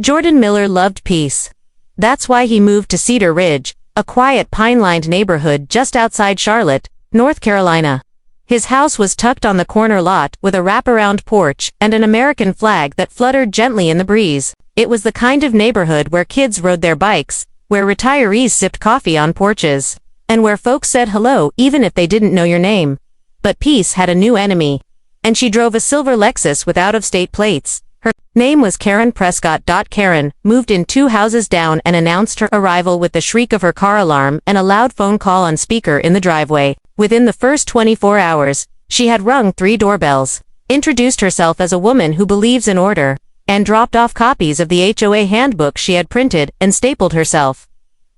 Jordan Miller loved peace. That's why he moved to Cedar Ridge, a quiet pine-lined neighborhood just outside Charlotte, North Carolina. His house was tucked on the corner lot with a wraparound porch and an American flag that fluttered gently in the breeze. It was the kind of neighborhood where kids rode their bikes, where retirees sipped coffee on porches, and where folks said hello even if they didn't know your name. But peace had a new enemy. And she drove a silver Lexus with out-of-state plates. Her name was Karen Prescott. Karen moved in 2 houses down and announced her arrival with the shriek of her car alarm and a loud phone call on speaker in the driveway. Within the first 24 hours, she had rung 3 doorbells, introduced herself as a woman who believes in order, and dropped off copies of the HOA handbook she had printed and stapled herself.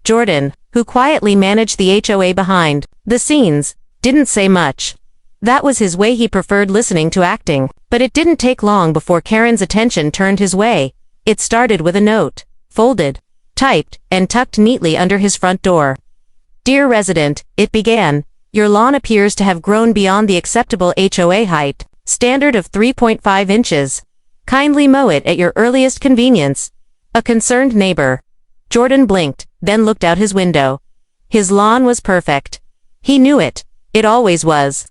Jordan, who quietly managed the HOA behind the scenes, didn't say much. That was his way. He preferred listening to acting. But it didn't take long before Karen's attention turned his way. It started with a note, folded, typed, and tucked neatly under his front door. "Dear resident," it began, "your lawn appears to have grown beyond the acceptable HOA height, standard of 3.5 inches. Kindly mow it at your earliest convenience. A concerned neighbor." Jordan blinked, then looked out his window. His lawn was perfect. He knew it. It always was.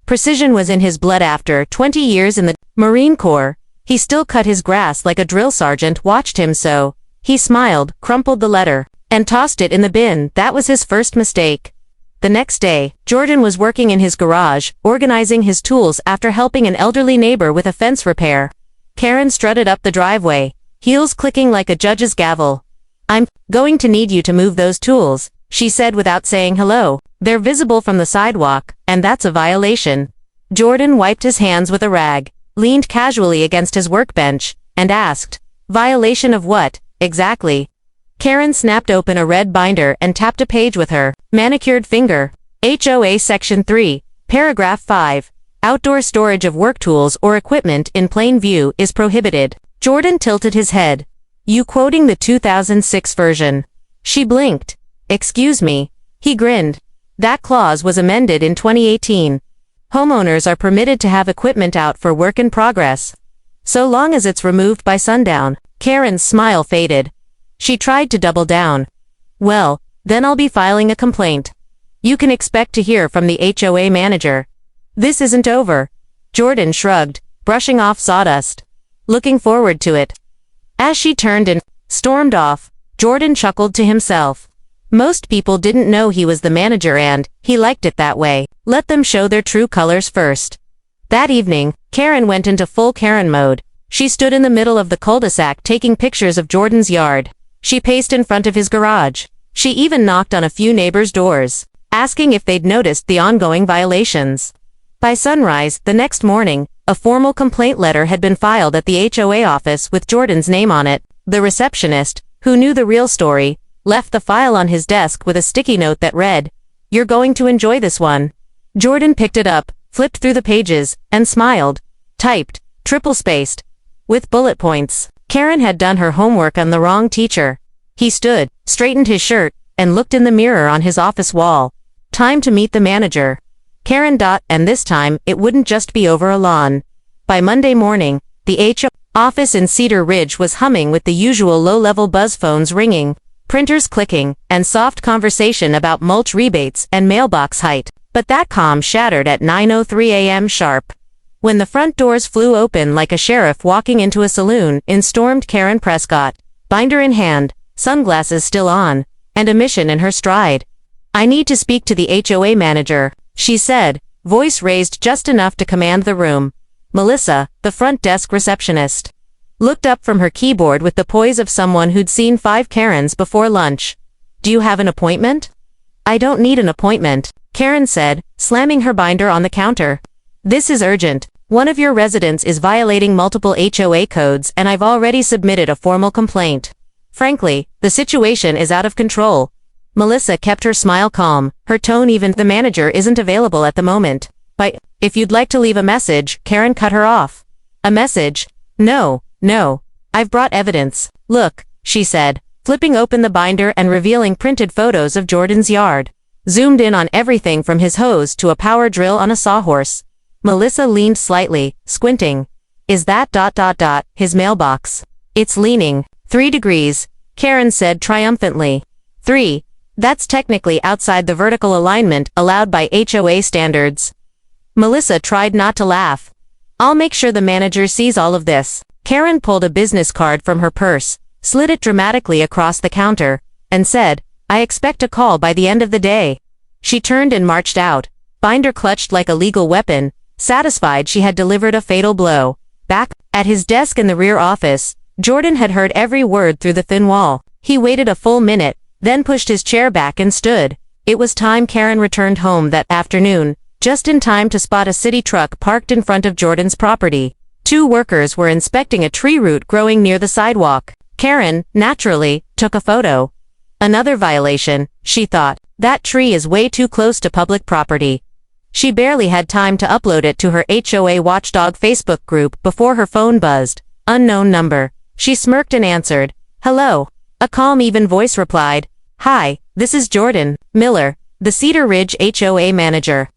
Precision was in his blood. After 20 years in the Marine Corps, he still cut his grass like a drill sergeant watched him so. He smiled, crumpled the letter, and tossed it in the bin. That was his first mistake. The next day, Jordan was working in his garage, organizing his tools after helping an elderly neighbor with a fence repair. Karen strutted up the driveway, heels clicking like a judge's gavel. "I'm going to need you to move those tools," she said without saying hello. "They're visible from the sidewalk, and that's a violation." Jordan wiped his hands with a rag, leaned casually against his workbench, and asked, "Violation of what, exactly?" Karen snapped open a red binder and tapped a page with her manicured finger. HOA Section 3, Paragraph 5. Outdoor storage of work tools or equipment in plain view is prohibited. Jordan tilted his head. "You quoting the 2006 version?" She blinked. "Excuse me." He grinned. "That clause was amended in 2018. Homeowners are permitted to have equipment out for work in progress, so long as it's removed by sundown." Karen's smile faded. She tried to double down. "Well, then I'll be filing a complaint. You can expect to hear from the HOA manager." "This isn't over." Jordan shrugged, brushing off sawdust. "Looking forward to it." As she turned and stormed off, Jordan chuckled to himself. Most people didn't know he was the manager, and he liked it that way. Let them show their true colors first. That evening, Karen went into full Karen mode. She stood in the middle of the cul-de-sac taking pictures of Jordan's yard. She paced in front of his garage. She even knocked on a few neighbors' doors, asking if they'd noticed the ongoing violations. By sunrise the next morning, a formal complaint letter had been filed at the HOA office with Jordan's name on it. The receptionist, who knew the real story, left the file on his desk with a sticky note that read, "You're going to enjoy this one." Jordan picked it up, flipped through the pages, and smiled. Typed, triple-spaced, with bullet points. Karen had done her homework on the wrong teacher. He stood, straightened his shirt, and looked in the mirror on his office wall. Time to meet the manager. Karen. And this time, it wouldn't just be over a lawn. By Monday morning, the HOA office in Cedar Ridge was humming with the usual low-level buzz phones ringing, printers clicking, and soft conversation about mulch rebates and mailbox height. But that calm shattered at 9:03 a.m. sharp. When the front doors flew open like a sheriff walking into a saloon, in stormed Karen Prescott, binder in hand, sunglasses still on, and a mission in her stride. "I need to speak to the HOA manager," she said, voice raised just enough to command the room. Melissa, the front desk receptionist, looked up from her keyboard with the poise of someone who'd seen 5 Karens before lunch. "Do you have an appointment?" "I don't need an appointment," Karen said, slamming her binder on the counter. "This is urgent. One of your residents is violating multiple HOA codes, and I've already submitted a formal complaint. Frankly, the situation is out of control." Melissa kept her smile calm, her tone even. "The manager isn't available at the moment. But if you'd like to leave a message," Karen cut her off. "A message? No. I've brought evidence. Look," she said, flipping open the binder and revealing printed photos of Jordan's yard. Zoomed in on everything from his hose to a power drill on a sawhorse. Melissa leaned slightly, squinting. "Is that ... his mailbox?" "It's leaning. 3 degrees, Karen said triumphantly. 3. That's technically outside the vertical alignment allowed by HOA standards. Melissa tried not to laugh. I'll make sure the manager sees all of this. Karen pulled a business card from her purse, slid it dramatically across the counter, and said, I expect a call by the end of the day. She turned and marched out, binder clutched like a legal weapon, satisfied she had delivered a fatal blow. Back at his desk in the rear office, Jordan had heard every word through the thin wall. He waited a full minute, then pushed his chair back and stood. It was time Karen returned home that afternoon, just in time to spot a city truck parked in front of Jordan's property. 2 workers were inspecting a tree root growing near the sidewalk. Karen, naturally, took a photo. Another violation, she thought. That tree is way too close to public property. She barely had time to upload it to her HOA Watchdog Facebook group before her phone buzzed. Unknown number. She smirked and answered. Hello. A calm, even voice replied. Hi, this is Jordan Miller, the Cedar Ridge HOA manager.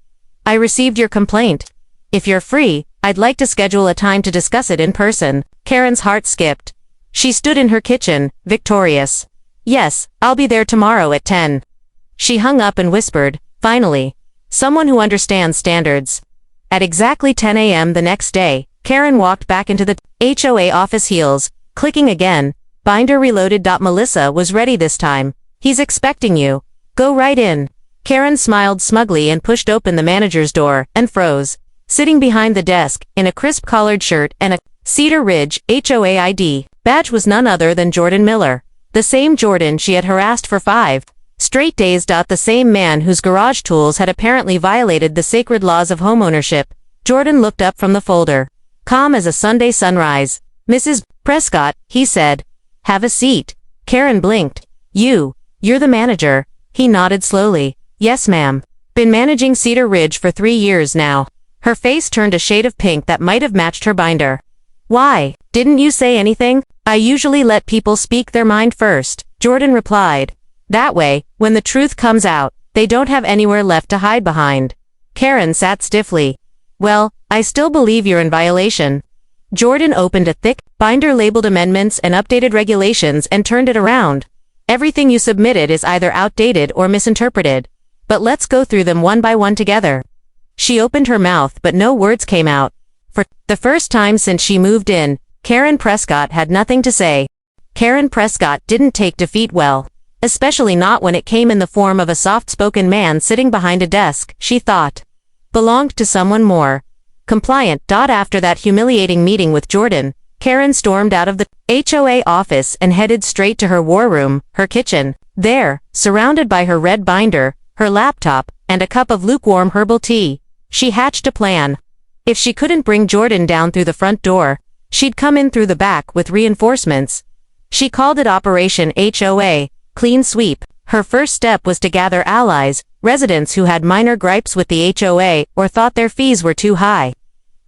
I received your complaint. If you're free, I'd like to schedule a time to discuss it in person. Karen's heart skipped. She stood in her kitchen, victorious. Yes, I'll be there tomorrow at 10. She hung up and whispered, finally. Someone who understands standards. At exactly 10 a.m. the next day, Karen walked back into the HOA office, heels clicking again. Binder reloaded. Melissa was ready this time. He's expecting you. Go right in. Karen smiled smugly and pushed open the manager's door, and froze. Sitting behind the desk, in a crisp collared shirt and a Cedar Ridge HOA ID badge was none other than Jordan Miller. The same Jordan she had harassed for 5 straight days. The same man whose garage tools had apparently violated the sacred laws of homeownership. Jordan looked up from the folder. Calm as a Sunday sunrise. Mrs. Prescott, he said. Have a seat. Karen blinked. You're the manager. He nodded slowly. Yes, ma'am. Been managing Cedar Ridge for 3 years now. Her face turned a shade of pink that might have matched her binder. Why? Didn't you say anything? I usually let people speak their mind first, Jordan replied. That way, when the truth comes out, they don't have anywhere left to hide behind. Karen sat stiffly. Well, I still believe you're in violation. Jordan opened a thick binder labeled amendments and updated regulations and turned it around. Everything you submitted is either outdated or misinterpreted. But let's go through them one by one together. She opened her mouth but no words came out. For the first time since she moved in, Karen Prescott had nothing to say. Karen Prescott didn't take defeat well. Especially not when it came in the form of a soft-spoken man sitting behind a desk, she thought. Belonged to someone more compliant. After that humiliating meeting with Jordan, Karen stormed out of the HOA office and headed straight to her war room, her kitchen. There, surrounded by her red binder, her laptop, and a cup of lukewarm herbal tea, she hatched a plan. If she couldn't bring Jordan down through the front door, she'd come in through the back with reinforcements. She called it Operation HOA, Clean Sweep. Her first step was to gather allies, residents who had minor gripes with the HOA or thought their fees were too high.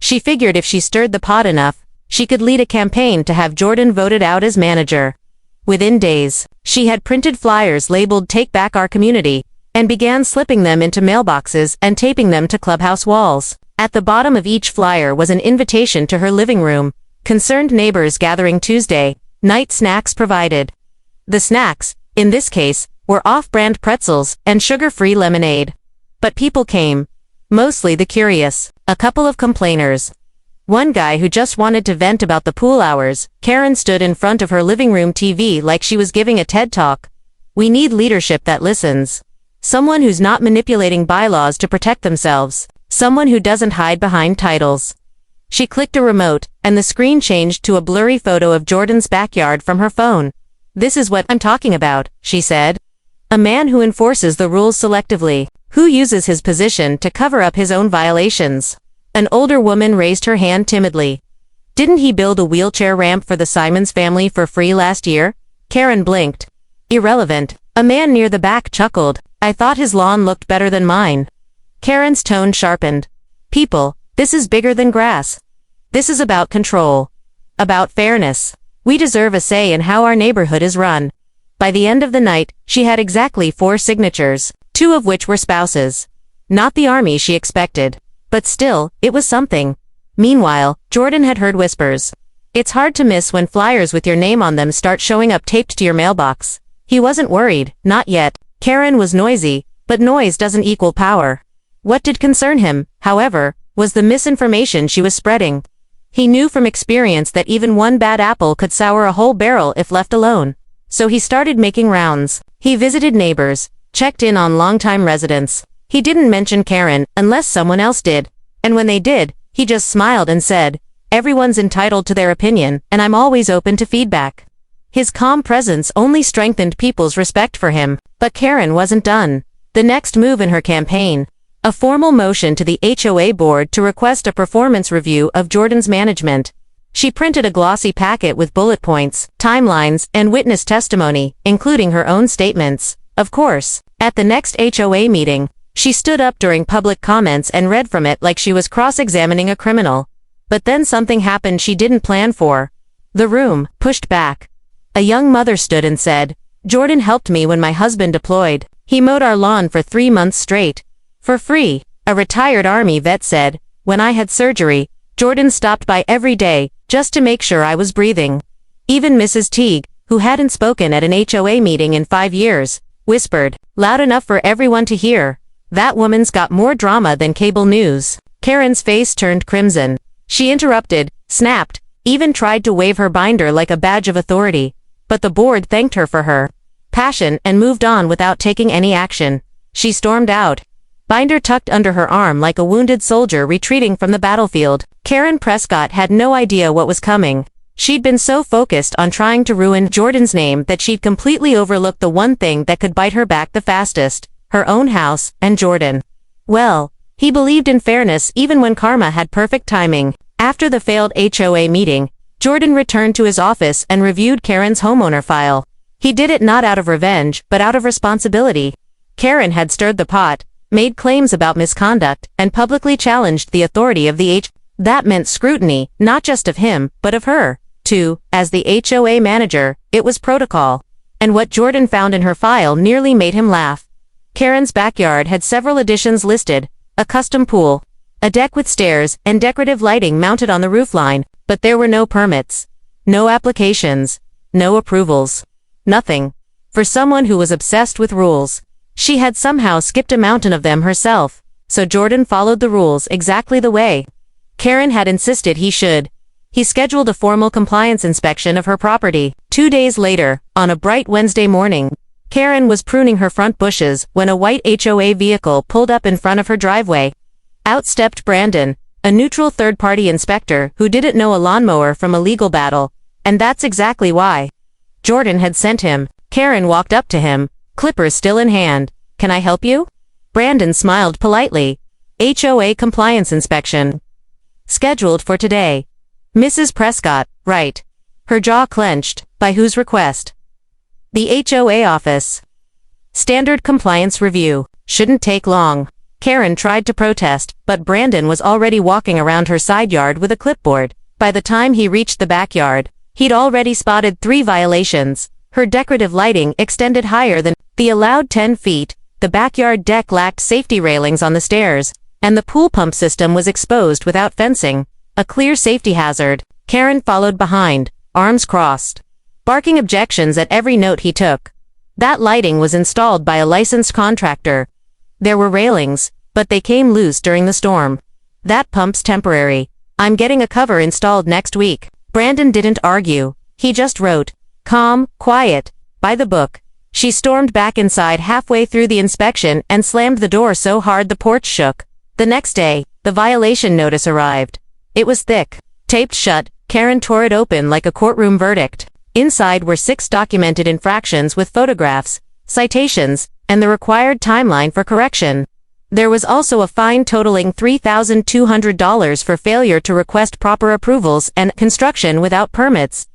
She figured if she stirred the pot enough, she could lead a campaign to have Jordan voted out as manager. Within days, she had printed flyers labeled Take Back Our Community, and began slipping them into mailboxes and taping them to clubhouse walls. At the bottom of each flyer was an invitation to her living room. Concerned neighbors gathering Tuesday, night snacks provided. The snacks, in this case, were off-brand pretzels and sugar-free lemonade. But people came. Mostly the curious, a couple of complainers. One guy who just wanted to vent about the pool hours. Karen stood in front of her living room TV like she was giving a TED Talk. We need leadership that listens. Someone who's not manipulating bylaws to protect themselves. Someone who doesn't hide behind titles. She clicked a remote, and the screen changed to a blurry photo of Jordan's backyard from her phone. This is what I'm talking about, she said. A man who enforces the rules selectively, who uses his position to cover up his own violations. An older woman raised her hand timidly. Didn't he build a wheelchair ramp for the Simons family for free last year? Karen blinked. Irrelevant. A man near the back chuckled. I thought his lawn looked better than mine. Karen's tone sharpened. People, this is bigger than grass. This is about control. About fairness. We deserve a say in how our neighborhood is run. By the end of the night, she had exactly 4 signatures, 2 of which were spouses. Not the army she expected. But still, it was something. Meanwhile, Jordan had heard whispers. It's hard to miss when flyers with your name on them start showing up taped to your mailbox. He wasn't worried, not yet. Karen was noisy, but noise doesn't equal power. What did concern him, however, was the misinformation she was spreading. He knew from experience that even one bad apple could sour a whole barrel if left alone. So he started making rounds. He visited neighbors, checked in on longtime residents. He didn't mention Karen unless someone else did. And when they did, he just smiled and said, "Everyone's entitled to their opinion, and I'm always open to feedback." His calm presence only strengthened people's respect for him. But Karen wasn't done. The next move in her campaign, a formal motion to the HOA board to request a performance review of Jordan's management. She printed a glossy packet with bullet points, timelines, and witness testimony, including her own statements. Of course, at the next HOA meeting, she stood up during public comments and read from it like she was cross-examining a criminal. But then something happened she didn't plan for. The room pushed back. A young mother stood and said, "Jordan helped me when my husband deployed. He mowed our lawn for 3 months straight. For free." A retired Army vet said, "When I had surgery, Jordan stopped by every day, just to make sure I was breathing." Even Mrs. Teague, who hadn't spoken at an HOA meeting in 5 years, whispered, loud enough for everyone to hear, "That woman's got more drama than cable news." Karen's face turned crimson. She interrupted, snapped, even tried to wave her binder like a badge of authority. But the board thanked her for her passion and moved on without taking any action. She stormed out, binder tucked under her arm like a wounded soldier retreating from the battlefield. Karen Prescott had no idea what was coming. She'd been so focused on trying to ruin Jordan's name that she'd completely overlooked the one thing that could bite her back the fastest, her own house and Jordan. Well, he believed in fairness even when karma had perfect timing. After the failed HOA meeting, Jordan returned to his office and reviewed Karen's homeowner file. He did it not out of revenge, but out of responsibility. Karen had stirred the pot, made claims about misconduct, and publicly challenged the authority of the That meant scrutiny, not just of him, but of her, too. As the HOA manager, it was protocol. And what Jordan found in her file nearly made him laugh. Karen's backyard had several additions listed, a custom pool, a deck with stairs, and decorative lighting mounted on the roofline, but there were no permits, no applications, no approvals. Nothing. For someone who was obsessed with rules, she had somehow skipped a mountain of them herself, so Jordan followed the rules exactly the way Karen had insisted he should. He scheduled a formal compliance inspection of her property. 2 days later, on a bright Wednesday morning, Karen was pruning her front bushes when a white HOA vehicle pulled up in front of her driveway. Out stepped Brandon, a neutral third-party inspector who didn't know a lawnmower from a legal battle, and that's exactly why Jordan had sent him. Karen walked up to him, clippers still in hand. "Can I help you?" Brandon smiled politely. "HOA compliance inspection. Scheduled for today." Mrs. Prescott, right. Her jaw clenched. By whose request? The HOA office. Standard compliance review. Shouldn't take long. Karen tried to protest, but Brandon was already walking around her side yard with a clipboard. By the time he reached the backyard, he'd already spotted 3 violations. Her decorative lighting extended higher than the allowed 10 feet, the backyard deck lacked safety railings on the stairs, and the pool pump system was exposed without fencing. A clear safety hazard. Karen followed behind, arms crossed, barking objections at every note he took. That lighting was installed by a licensed contractor. There were railings, but they came loose during the storm. That pump's temporary. I'm getting a cover installed next week. Brandon didn't argue. He just wrote, calm, quiet, by the book. She stormed back inside halfway through the inspection and slammed the door so hard the porch shook. The next day, the violation notice arrived. It was thick, taped shut. Karen tore it open like a courtroom verdict. Inside were 6 documented infractions with photographs, citations, and the required timeline for correction. There was also a fine totaling $3,200 for failure to request proper approvals and construction without permits.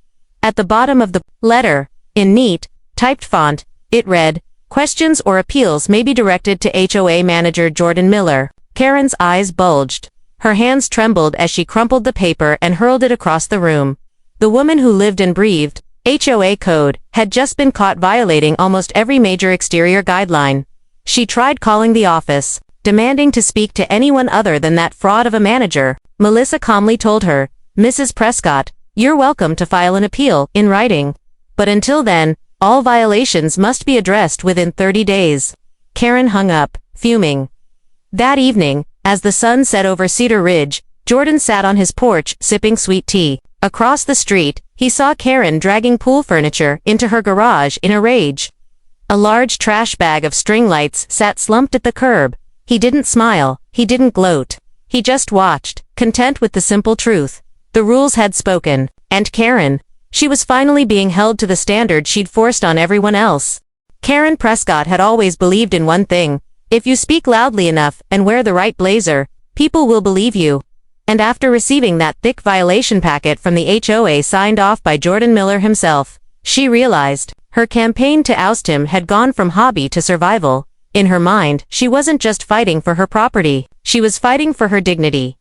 At the bottom of the letter, in neat, typed font, it read, "Questions or appeals may be directed to HOA manager Jordan Miller." Karen's eyes bulged. Her hands trembled as she crumpled the paper and hurled it across the room. The woman who lived and breathed HOA code had just been caught violating almost every major exterior guideline. She tried calling the office, demanding to speak to anyone other than that fraud of a manager. Melissa calmly told her, "Mrs. Prescott, You're welcome to file an appeal, in writing. But until then, all violations must be addressed within 30 days. Karen hung up, fuming. That evening, as the sun set over Cedar Ridge, Jordan sat on his porch, sipping sweet tea. Across the street, he saw Karen dragging pool furniture into her garage in a rage. A large trash bag of string lights sat slumped at the curb. He didn't smile, he didn't gloat. He just watched, content with the simple truth. The rules had spoken, and Karen, she was finally being held to the standard she'd forced on everyone else. Karen Prescott had always believed in one thing: if you speak loudly enough and wear the right blazer, people will believe you. And after receiving that thick violation packet from the HOA signed off by Jordan Miller himself, she realized her campaign to oust him had gone from hobby to survival. In her mind, she wasn't just fighting for her property, she was fighting for her dignity.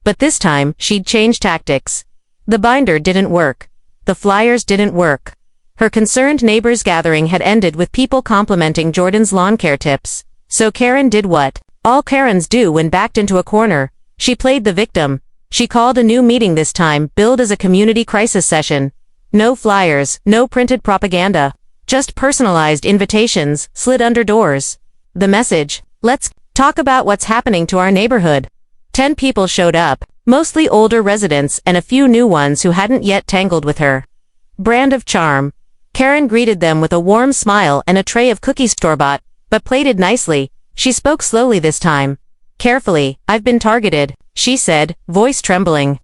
But this time, she'd changed tactics. The binder didn't work. The flyers didn't work. Her concerned neighbors' gathering had ended with people complimenting Jordan's lawn care tips. So Karen did what all Karens do when backed into a corner. She played the victim. She called a new meeting, this time billed as a community crisis session. No flyers, no printed propaganda. Just personalized invitations, slid under doors. The message: let's talk about what's happening to our neighborhood. 10 people showed up, mostly older residents and a few new ones who hadn't yet tangled with her brand of charm. Karen greeted them with a warm smile and a tray of cookies, store-bought, but plated nicely. She spoke slowly this time. Carefully, I've been targeted, she said, voice trembling.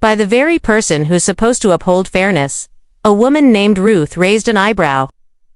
By the very person who's supposed to uphold fairness. A woman named Ruth raised an eyebrow.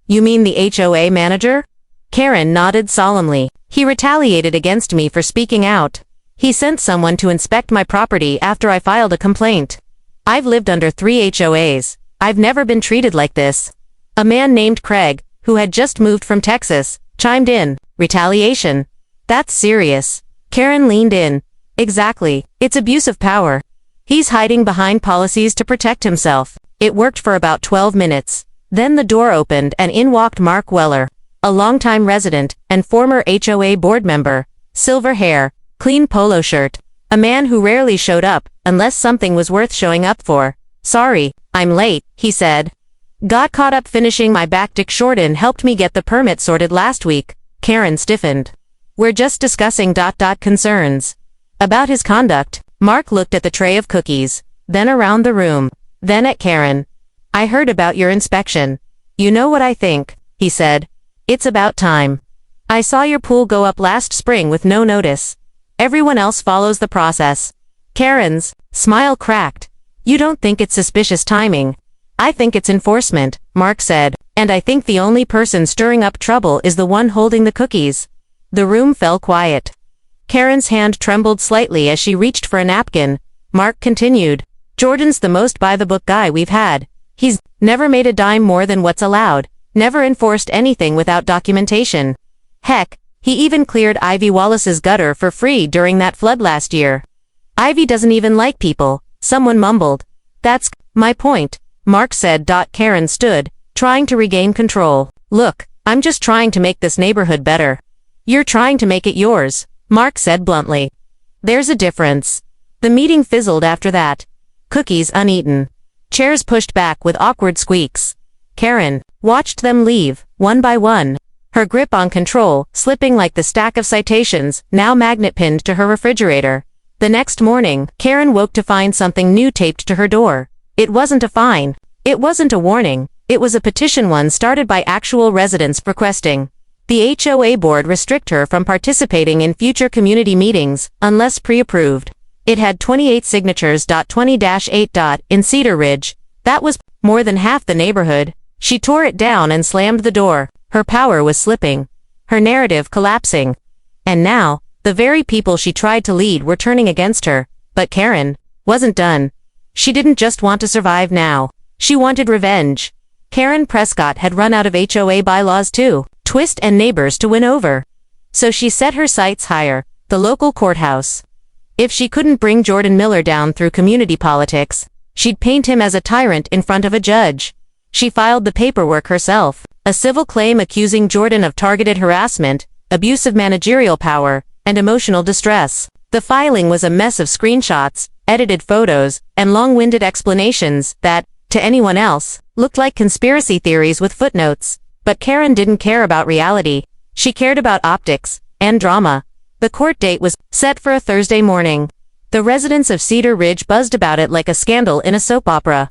You mean the HOA manager? Karen nodded solemnly. He retaliated against me for speaking out. He sent someone to inspect my property after I filed a complaint. I've lived under 3 HOAs. I've never been treated like this. A man named Craig, who had just moved from Texas, chimed in. Retaliation? That's serious. Karen leaned in. Exactly. It's abuse of power. He's hiding behind policies to protect himself. It worked for about 12 minutes. Then the door opened and in walked Mark Weller, a longtime resident and former HOA board member. Silver hair, clean polo shirt. A man who rarely showed up unless something was worth showing up for. Sorry, I'm late, he said. Got caught up finishing my back. Dick Shorten helped me get the permit sorted last week. Karen stiffened. We're just discussing concerns about his conduct. Mark looked at the tray of cookies, then around the room, then at Karen. I heard about your inspection. You know what I think, he said. It's about time. I saw your pool go up last spring with no notice. Everyone else follows the process. Karen's smile cracked. You don't think it's suspicious timing? I think it's enforcement, Mark said, and I think the only person stirring up trouble is the one holding the cookies. The room fell quiet. Karen's hand trembled slightly as she reached for a napkin. Mark continued. Jordan's the most by-the-book guy we've had. He's never made a dime more than what's allowed, never enforced anything without documentation. Heck, he even cleared Ivy Wallace's gutter for free during that flood last year. Ivy doesn't even like people, someone mumbled. That's my point, Mark said. Karen stood, trying to regain control. Look, I'm just trying to make this neighborhood better. You're trying to make it yours, Mark said bluntly. There's a difference. The meeting fizzled after that. Cookies uneaten. Chairs pushed back with awkward squeaks. Karen watched them leave, one by one. Her grip on control, slipping like the stack of citations, now magnet-pinned to her refrigerator. The next morning, Karen woke to find something new taped to her door. It wasn't a fine. It wasn't a warning. It was a petition, one started by actual residents requesting the HOA board restrict her from participating in future community meetings, unless pre-approved. It had 28 signatures. 20-8. In Cedar Ridge. That was more than half the neighborhood. She tore it down and slammed the door. Her power was slipping. Her narrative collapsing. And now, the very people she tried to lead were turning against her. But Karen wasn't done. She didn't just want to survive now. She wanted revenge. Karen Prescott had run out of HOA bylaws too. Twist and neighbors to win over. So she set her sights higher, the local courthouse. If she couldn't bring Jordan Miller down through community politics, she'd paint him as a tyrant in front of a judge. She filed the paperwork herself, a civil claim accusing Jordan of targeted harassment, abusive managerial power, and emotional distress. The filing was a mess of screenshots, edited photos, and long-winded explanations that, to anyone else, looked like conspiracy theories with footnotes. But Karen didn't care about reality. She cared about optics and drama. The court date was set for a Thursday morning. The residents of Cedar Ridge buzzed about it like a scandal in a soap opera.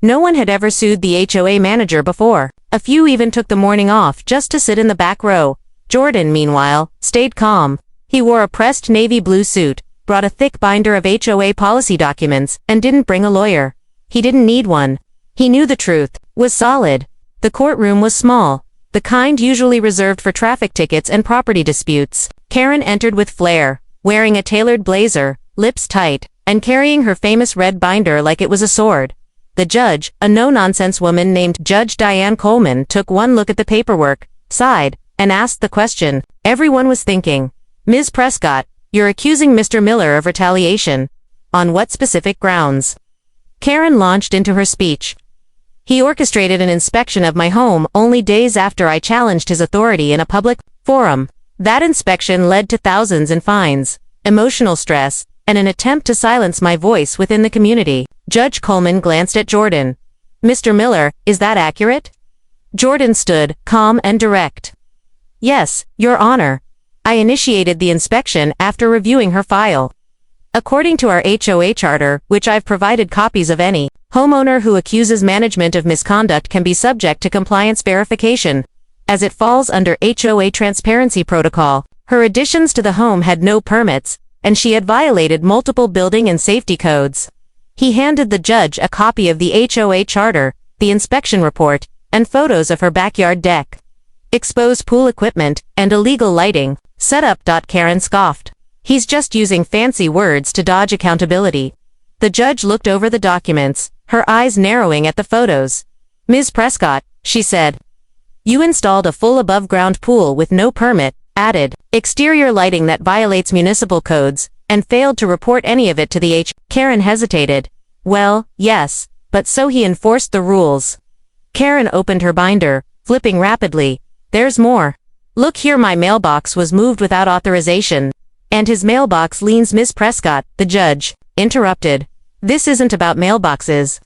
No one had ever sued the HOA manager before. A few even took the morning off just to sit in the back row. Jordan, meanwhile, stayed calm. He wore a pressed navy blue suit, brought a thick binder of HOA policy documents, and didn't bring a lawyer. He didn't need one. He knew the truth was solid. The courtroom was small, the kind usually reserved for traffic tickets and property disputes. Karen entered with flair, wearing a tailored blazer, lips tight, and carrying her famous red binder like it was a sword. The judge, a no-nonsense woman named Judge Diane Coleman, took one look at the paperwork, sighed, and asked the question everyone was thinking. Ms. Prescott, you're accusing Mr. Miller of retaliation. On what specific grounds? Karen launched into her speech. He orchestrated an inspection of my home only days after I challenged his authority in a public forum. That inspection led to thousands in fines, emotional stress, and an attempt to silence my voice within the community. Judge Coleman glanced at Jordan. Mr. Miller, is that accurate? Jordan stood, calm and direct. Yes, Your Honor. I initiated the inspection after reviewing her file. According to our HOA charter, which I've provided copies of, any homeowner who accuses management of misconduct can be subject to compliance verification, as it falls under HOA transparency protocol. Her additions to the home had no permits, and she had violated multiple building and safety codes. He handed the judge a copy of the HOA charter, the inspection report, and photos of her backyard deck, exposed pool equipment, and illegal lighting. Set up. Karen scoffed. He's just using fancy words to dodge accountability. The judge looked over the documents, her eyes narrowing at the photos. Ms. Prescott, she said. You installed a full above-ground pool with no permit, added exterior lighting that violates municipal codes, and failed to report any of it to the Karen hesitated. Well, yes, but so he enforced the rules. Karen opened her binder, flipping rapidly. There's more. Look here, my mailbox was moved without authorization. And his mailbox leans. Miss Prescott, the judge, interrupted. This isn't about mailboxes.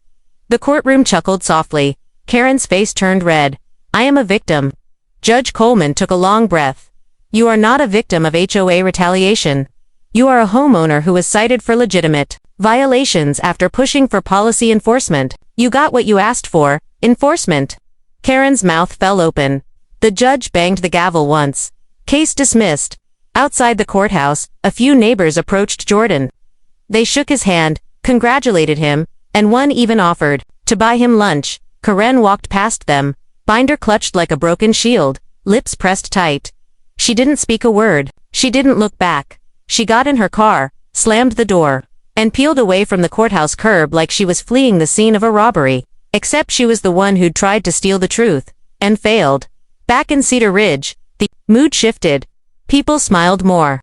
The courtroom chuckled softly. Karen's face turned red. I am a victim. Judge Coleman took a long breath. You are not a victim of HOA retaliation. You are a homeowner who was cited for legitimate violations after pushing for policy enforcement. You got what you asked for, enforcement. Karen's mouth fell open. The judge banged the gavel once. Case dismissed. Outside the courthouse, a few neighbors approached Jordan. They shook his hand, congratulated him, and one even offered to buy him lunch. Karen walked past them, binder clutched like a broken shield, lips pressed tight. She didn't speak a word. She didn't look back. She got in her car, slammed the door, and peeled away from the courthouse curb like she was fleeing the scene of a robbery. Except she was the one who'd tried to steal the truth, and failed. Back in Cedar Ridge, the mood shifted. People smiled more.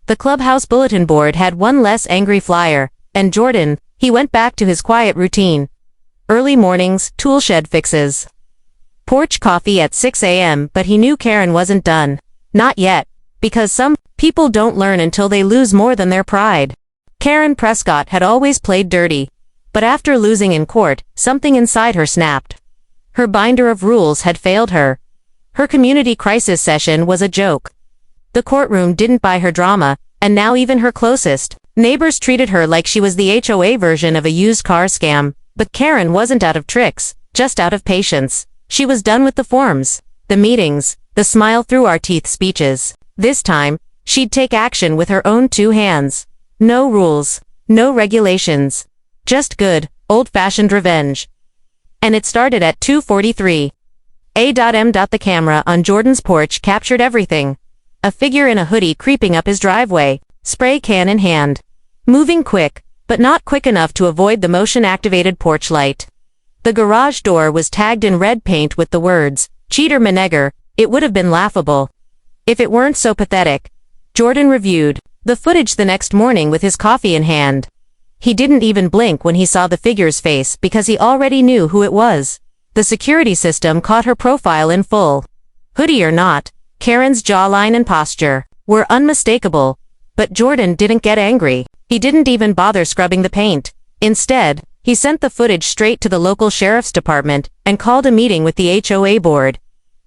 The clubhouse bulletin board had one less angry flyer, and Jordan, he went back to his quiet routine. Early mornings, tool shed fixes. Porch coffee at 6 a.m. But he knew Karen wasn't done. Not yet, because some people don't learn until they lose more than their pride. Karen Prescott had always played dirty. But after losing in court, something inside her snapped. Her binder of rules had failed her. Her community crisis session was a joke. The courtroom didn't buy her drama, and now even her closest neighbors treated her like she was the HOA version of a used car scam. But Karen wasn't out of tricks, just out of patience. She was done with the forms, the meetings, the smile through our teeth speeches. This time, she'd take action with her own two hands. No rules, no regulations. Just good, old-fashioned revenge. And it started at 2:43. A.M. The camera on Jordan's porch captured everything. A figure in a hoodie creeping up his driveway, spray can in hand. Moving quick, but not quick enough to avoid the motion-activated porch light. The garage door was tagged in red paint with the words, Cheater Menegger. It would have been laughable if it weren't so pathetic. Jordan reviewed the footage the next morning with his coffee in hand. He didn't even blink when he saw the figure's face because he already knew who it was. The security system caught her profile in full. Hoodie or not, Karen's jawline and posture were unmistakable. But Jordan didn't get angry. He didn't even bother scrubbing the paint. Instead, he sent the footage straight to the local sheriff's department and called a meeting with the HOA board.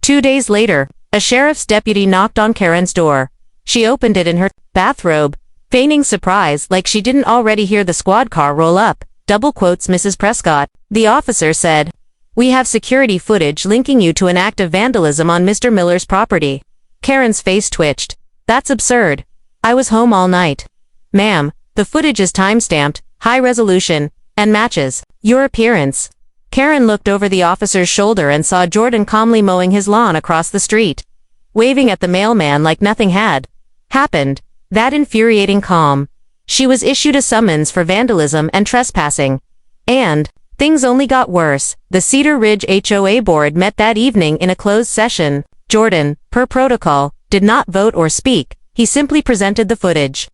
2 days later, a sheriff's deputy knocked on Karen's door. She opened it in her bathrobe, feigning surprise like she didn't already hear the squad car roll up. Double quotes Mrs. Prescott. The officer said, "We have security footage linking you to an act of vandalism on Mr. Miller's property." Karen's face twitched. "That's absurd. I was home all night." "Ma'am, the footage is time-stamped, high resolution, and matches your appearance." Karen looked over the officer's shoulder and saw Jordan calmly mowing his lawn across the street, waving at the mailman like nothing had happened. That infuriating calm. She was issued a summons for vandalism and trespassing. And things only got worse. The Cedar Ridge HOA board met that evening in a closed session. Jordan, per protocol, did not vote or speak. He simply presented the footage,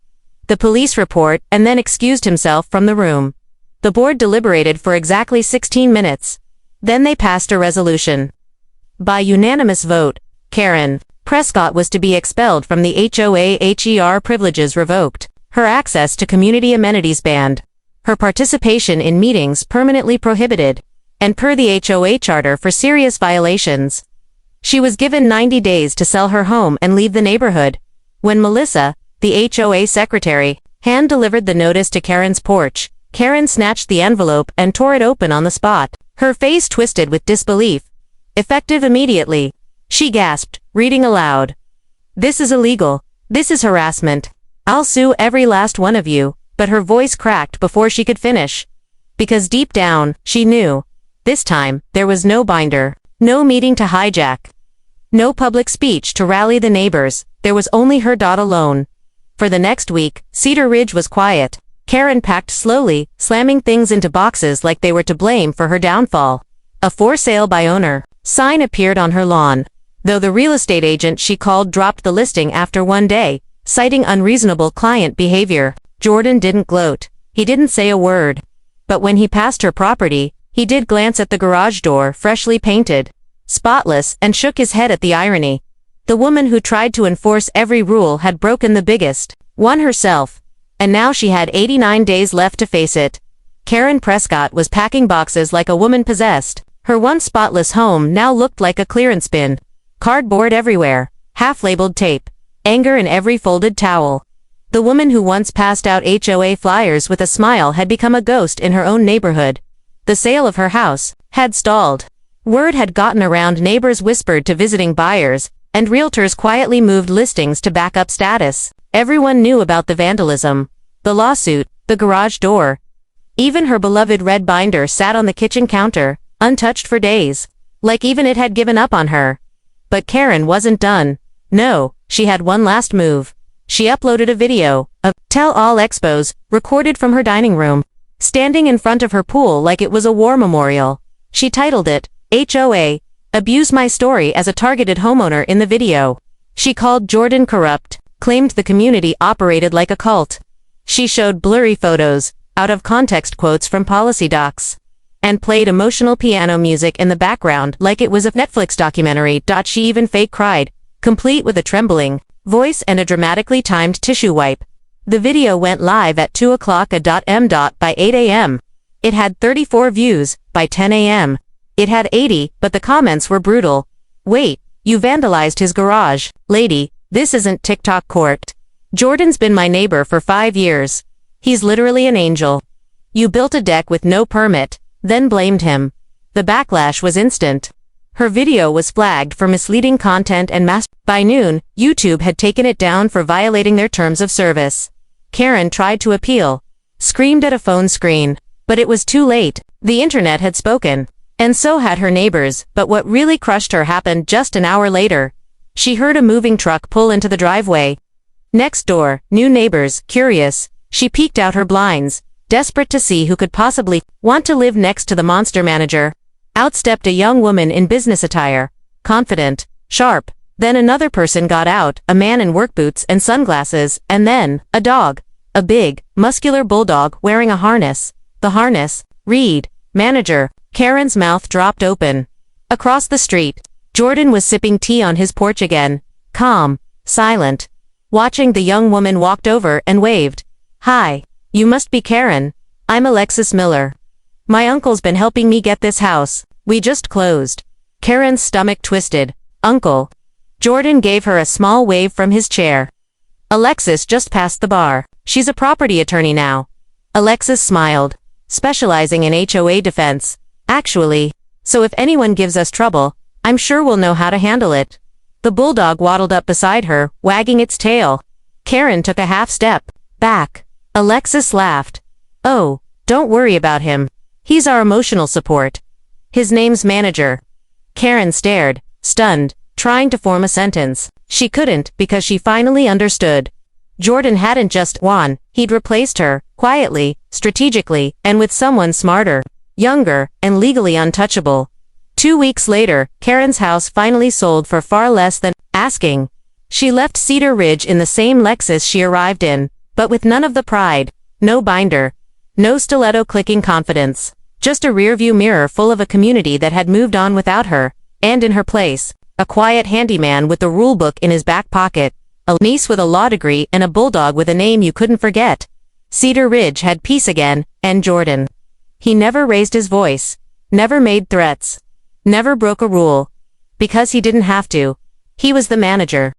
the police report, and then excused himself from the room. The board deliberated for exactly 16 minutes. Then they passed a resolution. By unanimous vote, Karen Prescott was to be expelled from the HOA privileges revoked, her access to community amenities banned, her participation in meetings permanently prohibited, and per the HOA charter for serious violations, she was given 90 days to sell her home and leave the neighborhood. When Melissa, the HOA secretary, hand-delivered the notice to Karen's porch, Karen snatched the envelope and tore it open on the spot, her face twisted with disbelief. "Effective immediately," she gasped, reading aloud. "This is illegal. This is harassment. I'll sue every last one of you," but her voice cracked before she could finish. Because deep down, she knew. This time, there was no binder, no meeting to hijack, no public speech to rally the neighbors. There was only her dot alone. For the next week, Cedar Ridge was quiet. Karen packed slowly, slamming things into boxes like they were to blame for her downfall. A "for sale by owner" sign appeared on her lawn, though the real estate agent she called dropped the listing after one day, citing unreasonable client behavior. Jordan didn't gloat. He didn't say a word. But when he passed her property, he did glance at the garage door, freshly painted, spotless, and shook his head at the irony. The woman who tried to enforce every rule had broken the biggest one herself, and now she had 89 days left to face it. Karen Prescott was packing boxes like a woman possessed. Her once spotless home now looked like a clearance bin. Cardboard everywhere, half-labeled tape, anger in every folded towel. The woman who once passed out HOA flyers with a smile had become a ghost in her own neighborhood. The sale of her house had stalled. Word had gotten around, neighbors whispered to visiting buyers, and realtors quietly moved listings to backup status. Everyone knew about the vandalism, the lawsuit, the garage door. Even her beloved red binder sat on the kitchen counter, untouched for days, like even it had given up on her. But Karen wasn't done. No, she had one last move. She uploaded a video of tell-all expos recorded from her dining room, standing in front of her pool like it was a war memorial. She titled it, HOA, Abuse My Story, as a targeted homeowner in the video. She called Jordan corrupt, claimed the community operated like a cult. She showed blurry photos, out-of-context quotes from policy docs, and played emotional piano music in the background like it was a Netflix documentary. She even fake cried, complete with a trembling voice and a dramatically timed tissue wipe. The video went live at 2:00 a.m. By 8 a.m. It had 34 views. By 10 a.m. it had 80, but the comments were brutal. "Wait, you vandalized his garage. Lady, this isn't TikTok court. Jordan's been my neighbor for 5 years. He's literally an angel. You built a deck with no permit, then blamed him." The backlash was instant. Her video was flagged for misleading content and By noon, YouTube had taken it down for violating their terms of service. Karen tried to appeal, screamed at a phone screen, but it was too late. The internet had spoken. And so had her neighbors, but what really crushed her happened just an hour later. She heard a moving truck pull into the driveway. Next door, new neighbors, curious, she peeked out her blinds, desperate to see who could possibly want to live next to the monster manager. Out stepped a young woman in business attire, confident, sharp. Then another person got out, a man in work boots and sunglasses, and then, a dog. A big, muscular bulldog wearing a harness. The harness read, "Manager." Karen's mouth dropped open. Across the street, Jordan was sipping tea on his porch again, calm, silent. Watching, the young woman walked over and waved. "Hi. You must be Karen. I'm Alexis Miller. My uncle's been helping me get this house. We just closed." Karen's stomach twisted. "Uncle." Jordan gave her a small wave from his chair. "Alexis just passed the bar. She's a property attorney now." Alexis smiled. "Specializing in HOA defense. Actually. So if anyone gives us trouble, I'm sure we'll know how to handle it." The bulldog waddled up beside her, wagging its tail. Karen took a half step back. Alexis laughed. "Oh, don't worry about him. He's our emotional support. His name's Manager." Karen stared, stunned, trying to form a sentence. She couldn't, because she finally understood. Jordan hadn't just won, he'd replaced her, quietly, strategically, and with someone smarter, younger, and legally untouchable. 2 weeks later, Karen's house finally sold for far less than asking. She left Cedar Ridge in the same Lexus she arrived in, but with none of the pride, no binder, no stiletto-clicking confidence, just a rearview mirror full of a community that had moved on without her, and in her place, a quiet handyman with the rulebook in his back pocket, a niece with a law degree, and a bulldog with a name you couldn't forget. Cedar Ridge had peace again, and Jordan. He never raised his voice, never made threats, never broke a rule. Because he didn't have to. He was the manager.